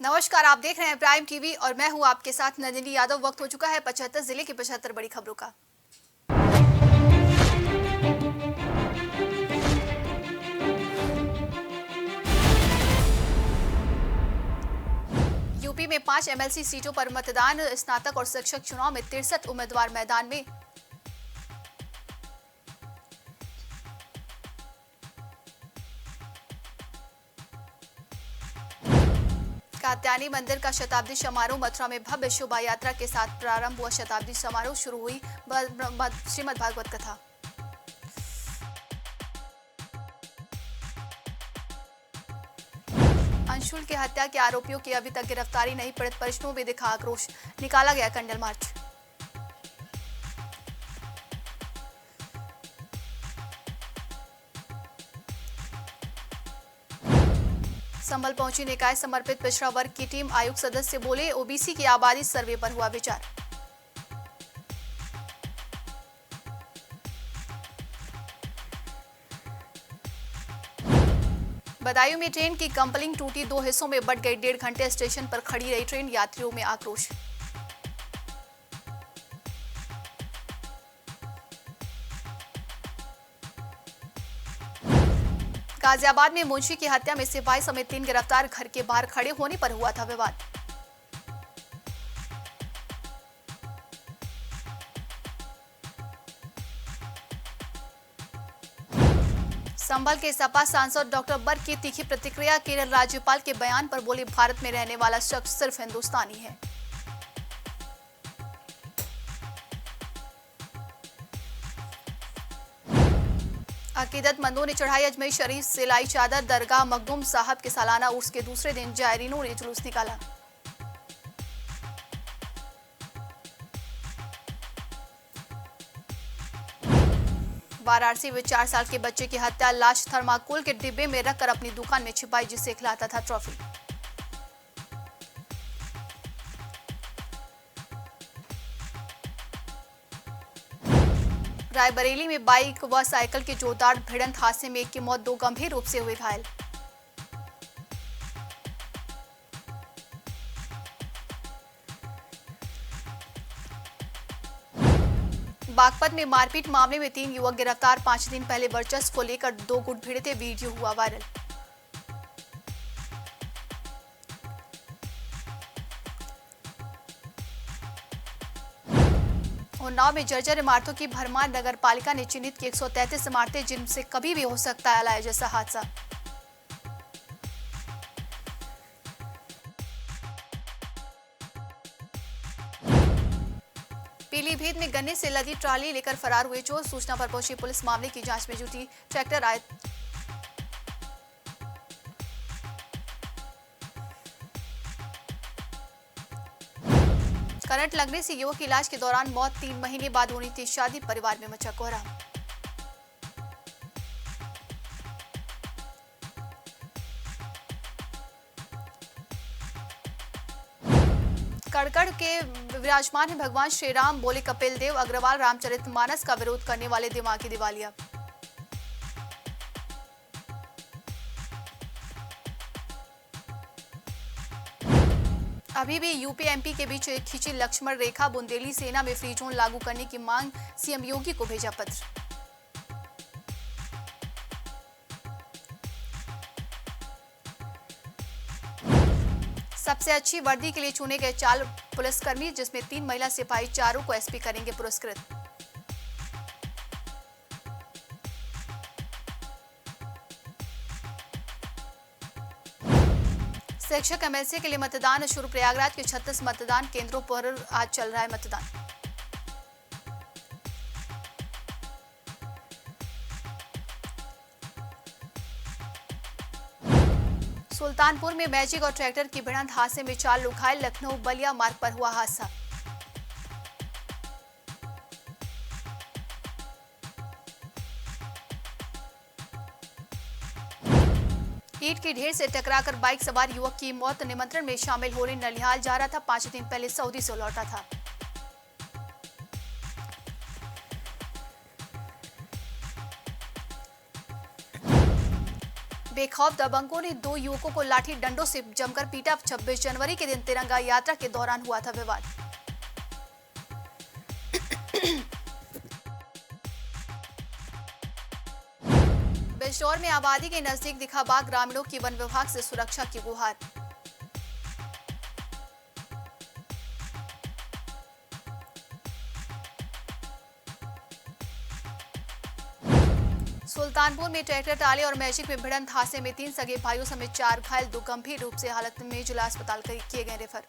नमस्कार, आप देख रहे हैं प्राइम टीवी और मैं हूं आपके साथ नंदिनी यादव। वक्त हो चुका है 75 जिले की 75 बड़ी खबरों का। यूपी में 5 एमएलसी सीटों पर मतदान। स्नातक और शिक्षक चुनाव में 63 उम्मीदवार मैदान में। कात्यायनी मंदिर का शताब्दी समारोह। मथुरा में भव्य शोभा यात्रा के साथ प्रारंभ हुआ शताब्दी समारोह। शुरू हुई श्रीमद् भागवत कथा। अंशुल की हत्या के आरोपियों की अभी तक गिरफ्तारी नहीं। पीड़ित परिजनों में दिखा आक्रोश। निकाला गया कैंडल मार्च। संभल पहुंची निकाय समर्पित पिछड़ा वर्ग की टीम। आयुक्त सदस्य बोले, ओबीसी की आबादी सर्वे पर हुआ विचार। बदायूं में ट्रेन की कम्पलिंग टूटी, 2 हिस्सों में बंट गई। 1.5 घंटे स्टेशन पर खड़ी रही ट्रेन। यात्रियों में आक्रोश। गाजियाबाद में मुंशी की हत्या में सिपाही समेत 3 गिरफ्तार। घर के बाहर खड़े होने पर हुआ था विवाद। संभल के सपा सांसद डॉक्टर बर्क की तीखी प्रतिक्रिया। केरल राज्यपाल के बयान पर बोले, भारत में रहने वाला शख्स सिर्फ हिंदुस्तानी है। अकीदतमंदों ने चढ़ाई अजमेर शरीफ सिलाई चादर। दरगाह मखदूम साहब के सालाना उर्स के दूसरे दिन जायरीनों ने जुलूस निकाला। वाराणसी में 4 साल के बच्चे की हत्या। लाश थर्माकोल के डिब्बे में रखकर अपनी दुकान में छिपाई, जिससे खिलाता था ट्रॉफी। रायबरेली में बाइक व साइकिल की जोरदार भिड़ंत। हादसे में एक की मौत, 2 गंभीर रूप से हुए घायल। बागपत में मारपीट मामले में 3 युवक गिरफ्तार। 5 दिन पहले वर्चस्व को लेकर 2 गुट भिड़े थे। वीडियो हुआ वायरल। उन्नाव में जर्जर इमारतों की भरमार। नगर पालिका ने चिन्हित की 133 इमारतें, जिनसे कभी भी हो सकता है अलाय जैसा हादसा। पीलीभीत में गन्ने से लदी ट्राली लेकर फरार हुए चोर। सूचना पर पहुंची पुलिस मामले की जांच में जुटी। ट्रैक्टर आए। करंट लगने से युवक की इलाज के दौरान मौत। 3 महीने बाद होनी थी शादी। परिवार में मचा कोहराम। कड़कड़ के विराजमान है भगवान श्री राम। बोले कपिल देव अग्रवाल, रामचरितमानस का विरोध करने वाले दिमागी दिवालिया। अभी भी यूपी एमपी के बीच खींची लक्ष्मण रेखा। बुंदेली सेना में फ्री जोन लागू करने की मांग। सीएम योगी को भेजा पत्र। सबसे अच्छी वर्दी के लिए चुने गए 4 पुलिसकर्मी, जिसमें 3 महिला सिपाही। 4 को एसपी करेंगे पुरस्कृत। शिक्षक एमएलसी के लिए मतदान शुरू। प्रयागराज के 36 मतदान केंद्रों पर आज चल रहा है मतदान। सुल्तानपुर में मैजिक और ट्रैक्टर की भिड़ंत। हादसे में 4 लोग घायल। लखनऊ बलिया मार्ग पर हुआ हादसा। ईंट की ढेर से टकराकर बाइक सवार युवक की मौत। निमंत्रण में शामिल होने नलिहाल जा रहा था। 5 दिन पहले सऊदी से लौटा था। बेखौफ दबंगों ने 2 युवकों को लाठी डंडों से जमकर पीटा। 26 जनवरी के दिन तिरंगा यात्रा के दौरान हुआ था विवाद। बिजनौर में आबादी के नजदीक दिखा बाघ। ग्रामीणों की वन विभाग से सुरक्षा की गुहार। सुल्तानपुर में ट्रैक्टर टाले और मैजिक में भिड़ंत। हादसे में 3 सगे भाइयों समेत 4 घायल, 2 गंभीर रूप से हालत में जिला अस्पताल किए गए रेफर।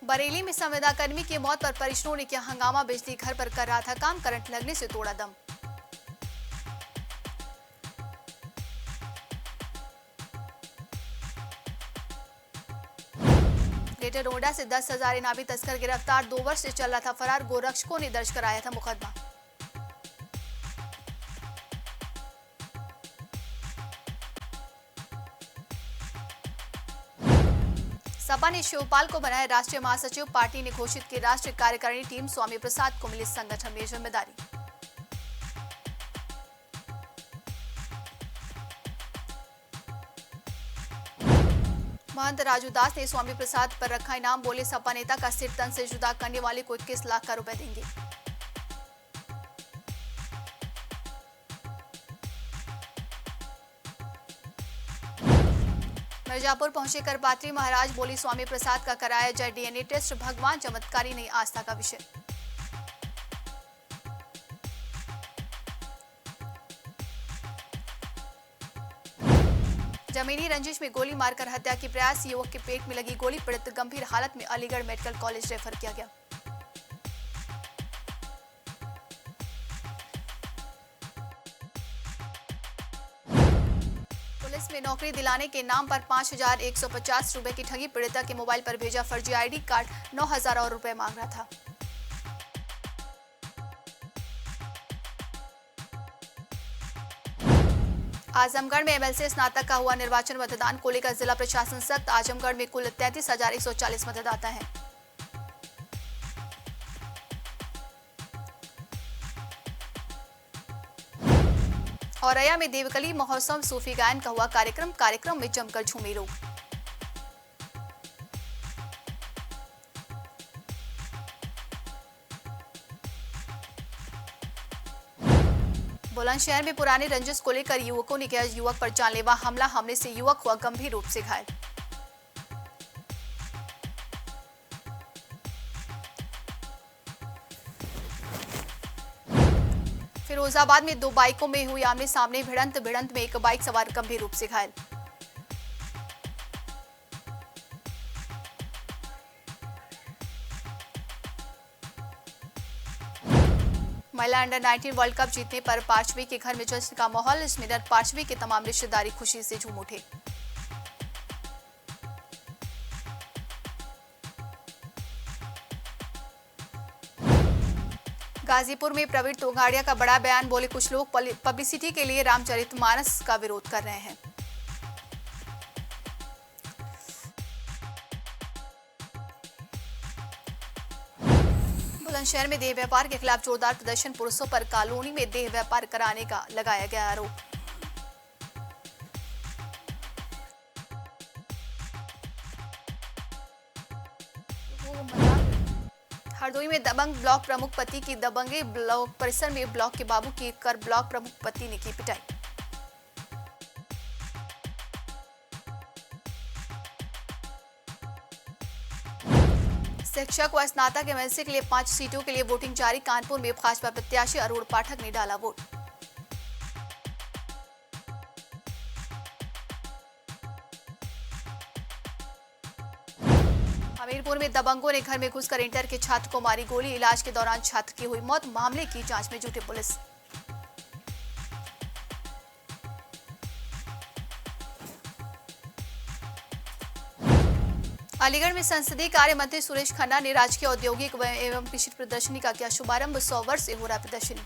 बरेली में संविदाकर्मी की मौत पर परिजनों ने किया हंगामा। बिजली घर पर कर रहा था काम, करंट लगने से तोड़ा दम। ग्रेटर नोएडा से 10,000 इनामी तस्कर गिरफ्तार। 2 वर्ष से चल रहा था फरार। गोरक्षकों ने दर्ज कराया था मुकदमा। सपा ने शिवपाल को बनाया राष्ट्रीय महासचिव। पार्टी ने घोषित की राष्ट्रीय कार्यकारिणी टीम। स्वामी प्रसाद को मिली संगठन में जिम्मेदारी। महंत राजू दास ने स्वामी प्रसाद पर रखा इनाम। बोले सपा नेता का सिर तन से जुदा करने वाले को 21 लाख का रुपए देंगे। मिर्जापुर पहुंचे करपात्री महाराज। बोली स्वामी प्रसाद का कराया जाए डीएनए टेस्ट। भगवान चमत्कारी नहीं आस्था का विषय। जमीनी रंजिश में गोली मारकर हत्या की प्रयास। युवक के पेट में लगी गोली। पीड़ित गंभीर हालत में अलीगढ़ मेडिकल कॉलेज रेफर किया गया। पुलिस में नौकरी दिलाने के नाम पर 5,150 रुपए की ठगी। पीड़िता के मोबाइल पर भेजा फर्जी आईडी कार्ड। 9,000 और रुपए मांग रहा था। आजमगढ़ में एमएलसी स्नातक का हुआ निर्वाचन। मतदान को लेकर जिला प्रशासन सख्त। आजमगढ़ में कुल 33,140 मतदाता हैं। औरैया में देवकली महोत्सव सूफी गायन का हुआ कार्यक्रम में जमकर झूमे लोग। बुलंदशहर में पुराने रंजिश को लेकर युवकों ने किया युवक पर जानलेवा हमला। हमले से युवक हुआ गंभीर रूप से घायल। फिरोजाबाद में 2 बाइकों में हुई आमने सामने भिड़ंत में एक बाइक सवार गंभीर रूप से घायल। महिला अंडर 19 वर्ल्ड कप जीतने पर पार्चवी के घर में जश्न का माहौल। इस मिनट पार्चवी के तमाम रिश्तेदारी खुशी से झूम उठे। गाजीपुर में प्रवीण तोगाड़िया का बड़ा बयान। बोले कुछ लोग पब्लिसिटी के लिए रामचरितमानस का विरोध कर रहे हैं। बुलंदशहर में देह व्यापार के खिलाफ जोरदार प्रदर्शन। पुरुषों पर कॉलोनी में देह व्यापार कराने का लगाया गया आरोप। हरदोई में दबंग ब्लॉक प्रमुख पति की दबंगे। ब्लॉक परिसर में ब्लॉक के बाबू की कर ब्लॉक प्रमुख पति ने की पिटाई। शिक्षक व स्नातक एमएलसी के लिए 5 सीटों के लिए वोटिंग जारी। कानपुर में भाजपा प्रत्याशी अरुण पाठक ने डाला वोट। हमीरपुर में दबंगों ने घर में घुसकर इंटर के छात्र को मारी गोली। इलाज के दौरान छात्र की हुई मौत। मामले की जांच में जुटी पुलिस। अलीगढ़ में संसदीय कार्य मंत्री सुरेश खन्ना ने राजकीय औद्योगिक एवं कृषि प्रदर्शनी का किया शुभारंभ। 100 वर्ष से हो रहा प्रदर्शनी।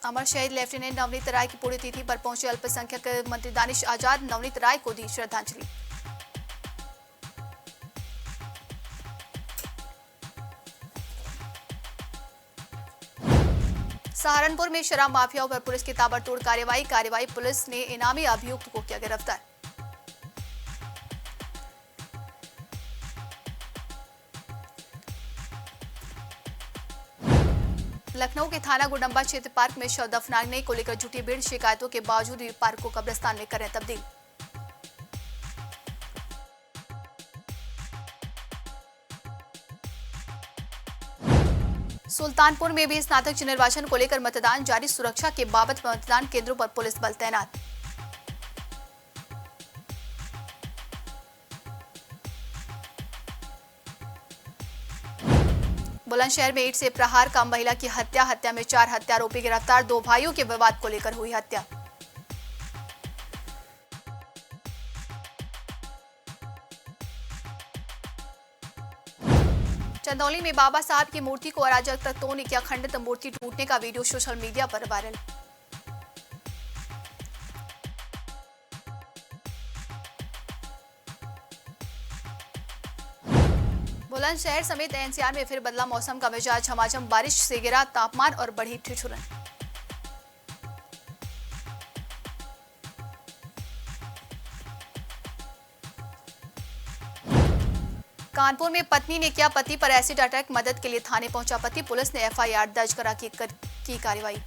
अमर शहीद लेफ्टिनेंट नवनीत राय की पुण्यतिथि पर पहुंचे अल्पसंख्यक मंत्री दानिश आजाद। नवनीत राय को दी श्रद्धांजलि। सहारनपुर में शराब माफियाओं पर पुलिस की ताबड़तोड़ कार्रवाई पुलिस ने इनामी अभियुक्त को किया गिरफ्तार। लखनऊ के थाना गुडम्बा क्षेत्र पार्क में शव दफनाने को लेकर जुटी भीड़, शिकायतों के बावजूद भी पार्क को कब्रिस्तान में करें तब्दील। सुल्तानपुर में भी स्नातक निर्वाचन को लेकर मतदान जारी, सुरक्षा के बाबत मतदान केंद्रों पर पुलिस बल तैनात। बुलंदशहर में ईंट से प्रहार का महिला की हत्या में 4 हत्यारोपी गिरफ्तार, 2 भाइयों के विवाद को लेकर हुई हत्या। चंदौली में बाबा साहब की मूर्ति को अराजक तत्वों ने किया खंडित, मूर्ति टूटने का वीडियो सोशल मीडिया पर वायरल। बुलंदशहर समेत एनसीआर में फिर बदला मौसम का मिजाज, झमाझम बारिश से गिरा तापमान और बढ़ी ठिठुरन। कानपुर में पत्नी ने किया पति पर एसिड अटैक, मदद के लिए थाने पहुंचा पति, पुलिस ने एफआईआर दर्ज करा की कार्रवाई।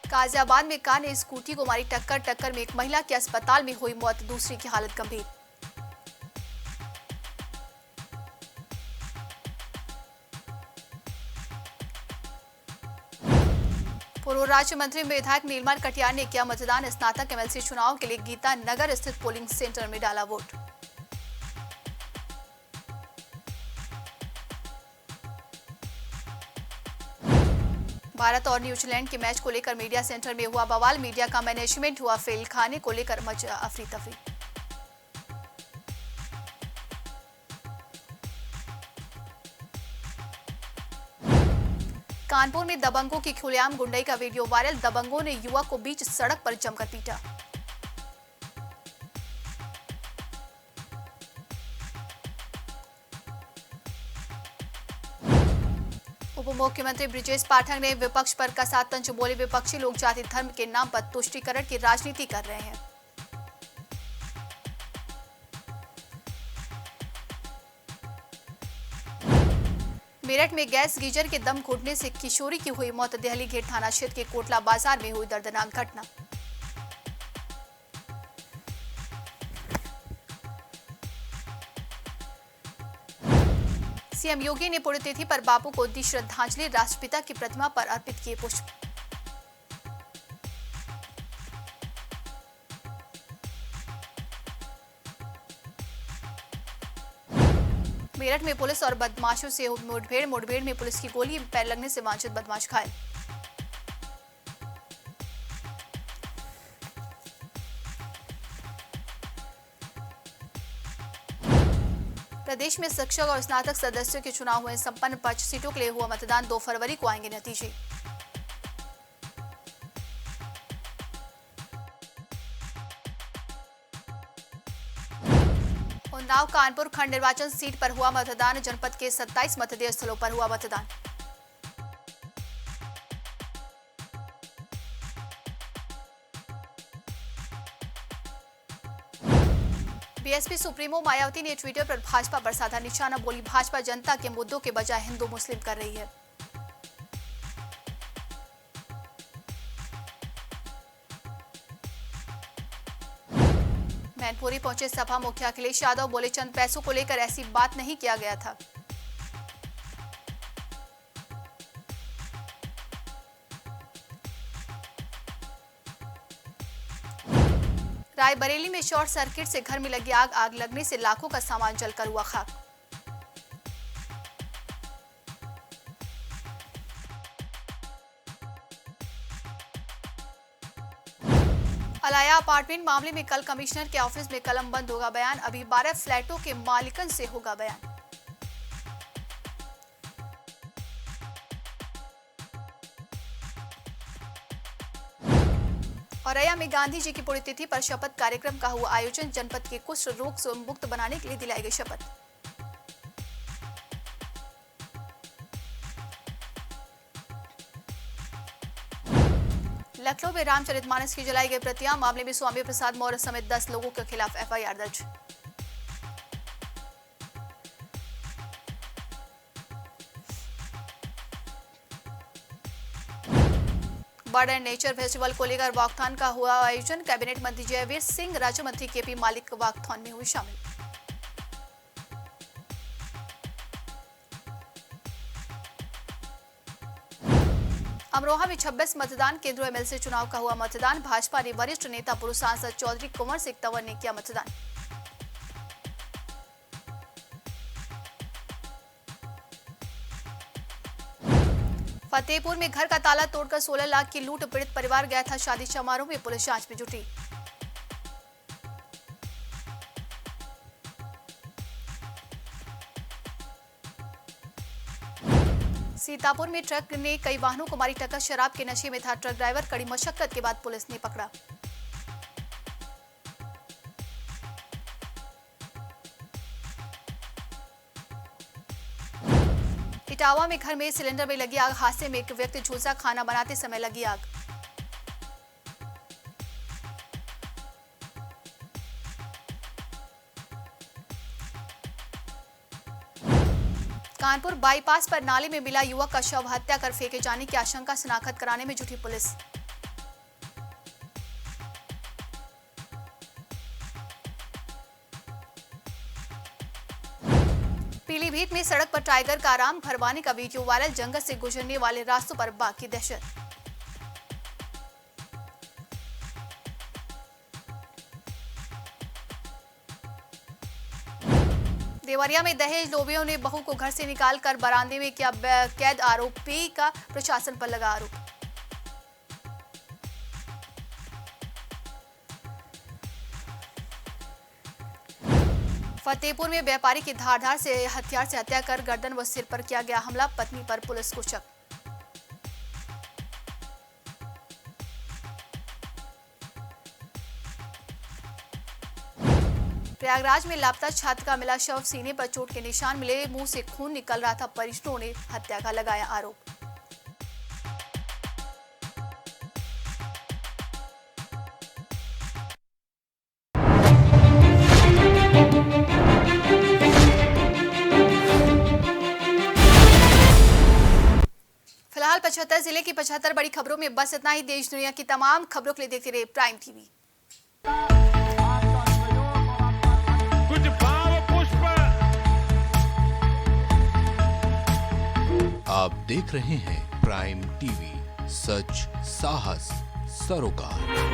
गाजियाबाद में कार ने स्कूटी को मारी टक्कर में एक महिला की अस्पताल में हुई मौत, दूसरी की हालत गंभीर। पूर्व राज्य मंत्री विधायक नीलमल कटियार ने किया मतदान, स्नातक एमएलसी चुनाव के लिए गीता नगर स्थित पोलिंग सेंटर में डाला वोट। भारत और न्यूजीलैंड के मैच को लेकर मीडिया सेंटर में हुआ बवाल, मीडिया का मैनेजमेंट हुआ फेल, खाने को लेकर मचा अफरी तफरी। कानपुर में दबंगों की खुलेआम गुंडई का वीडियो वायरल, दबंगों ने युवक को बीच सड़क पर जमकर पीटा। उप मुख्यमंत्री ब्रिजेश पाठक ने विपक्ष पर कसा तंज, बोले विपक्षी लोग जाति धर्म के नाम पर तुष्टीकरण की राजनीति कर रहे हैं। मेरठ में गैस गीजर के दम घुटने से किशोरी की हुई मौत, देहली गेट थाना क्षेत्र के कोटला बाजार में हुई दर्दनाक घटना। सीएम योगी ने पुण्यतिथि पर बापू को दी श्रद्धांजलि, राष्ट्रपिता की प्रतिमा पर अर्पित किए पुष्प। मेरठ में पुलिस और बदमाशों से मुठभेड़ में पुलिस की गोली पैर लगने से वांछित बदमाश घायल। प्रदेश में शिक्षक और स्नातक सदस्यों के चुनाव हुए संपन्न, 5 सीटों के लिए हुआ मतदान, 2 फरवरी को आएंगे नतीजे। उन्नाव कानपुर खंड निर्वाचन सीट पर हुआ मतदान, जनपद के 27 मतदेय स्थलों पर हुआ मतदान। बीएसपी सुप्रीमो मायावती ने ट्विटर पर भाजपा पर साधा निशाना, बोली भाजपा जनता के मुद्दों के बजाय हिंदू मुस्लिम कर रही है। मैनपुरी पहुंचे सपा मुखिया अखिलेश यादव, बोले चंद पैसों को लेकर ऐसी बात नहीं किया गया था। रायबरेली में शॉर्ट सर्किट से घर में लगी आग लगने से लाखों का सामान जलकर हुआ खाक। अलाया अपार्टमेंट मामले में कल कमिश्नर के ऑफिस में कलम बंद होगा बयान, अभी 12 फ्लैटों के मालिकन से होगा बयान। औरैया में गांधी जी की पुण्यतिथि पर शपथ कार्यक्रम का हुआ आयोजन। जनपद के कुष्ठ रोग से मुक्त बनाने के लिए दिलाई गई शपथ। लखनऊ में रामचरितमानस की जलाई गई प्रतियां। मामले में स्वामी प्रसाद मौर्य समेत 10 लोगों के खिलाफ एफआईआर दर्ज। बर्ड एंड नेचर फेस्टिवल को लेकर वॉकथॉन का हुआ आयोजन। कैबिनेट मंत्री जयवीर सिंह, राज्य मंत्री केपी मालिक वॉकथॉन में हुए शामिल। अमरोहा में 26 मतदान केंद्रों एमएलसी चुनाव का हुआ मतदान। भाजपा ने वरिष्ठ नेता पूर्व सांसद चौधरी कुंवर सिंह तंवर ने किया मतदान। फतेहपुर में घर का ताला तोड़कर 16 लाख की लूट। पीड़ित परिवार गया था शादी समारोह में। पुलिस जांच में जुटी। सीतापुर में ट्रक ने कई वाहनों को मारी टक्कर। शराब के नशे में था ट्रक ड्राइवर। कड़ी मशक्कत के बाद पुलिस ने पकड़ा। इटावा में घर में सिलेंडर में लगी आग। हादसे में एक व्यक्ति झुलसा। खाना बनाते समय लगी आग। कानपुर बाईपास पर नाले में मिला युवक का शव। हत्या कर फेंके जाने की आशंका। शनाख्त कराने में जुटी पुलिस। पीलीभीत में सड़क पर टाइगर का आराम भरवाने का वीडियो वायरल। जंगल से गुजरने वाले रास्तों पर बाघ की दहशत। देवरिया में दहेज लोभियों ने बहू को घर से निकालकर बरामदे में किया कैद। आरोपी का प्रशासन पर लगा आरोप। फतेहपुर में व्यापारी की धारदार से हथियार से हत्या कर गर्दन व सिर पर किया गया हमला। पत्नी पर पुलिस को शक। प्रयागराज में लापता छात्र का मिला शव। सीने पर चोट के निशान मिले। मुंह से खून निकल रहा था। परिजनों ने हत्या का लगाया आरोप। फिलहाल 75 जिले की 75 बड़ी खबरों में बस इतना ही। देश दुनिया की तमाम खबरों के लिए देखते रहिए प्राइम टीवी। कुछ भाव पुष्प। आप देख रहे हैं प्राइम टीवी, सच साहस सरोकार।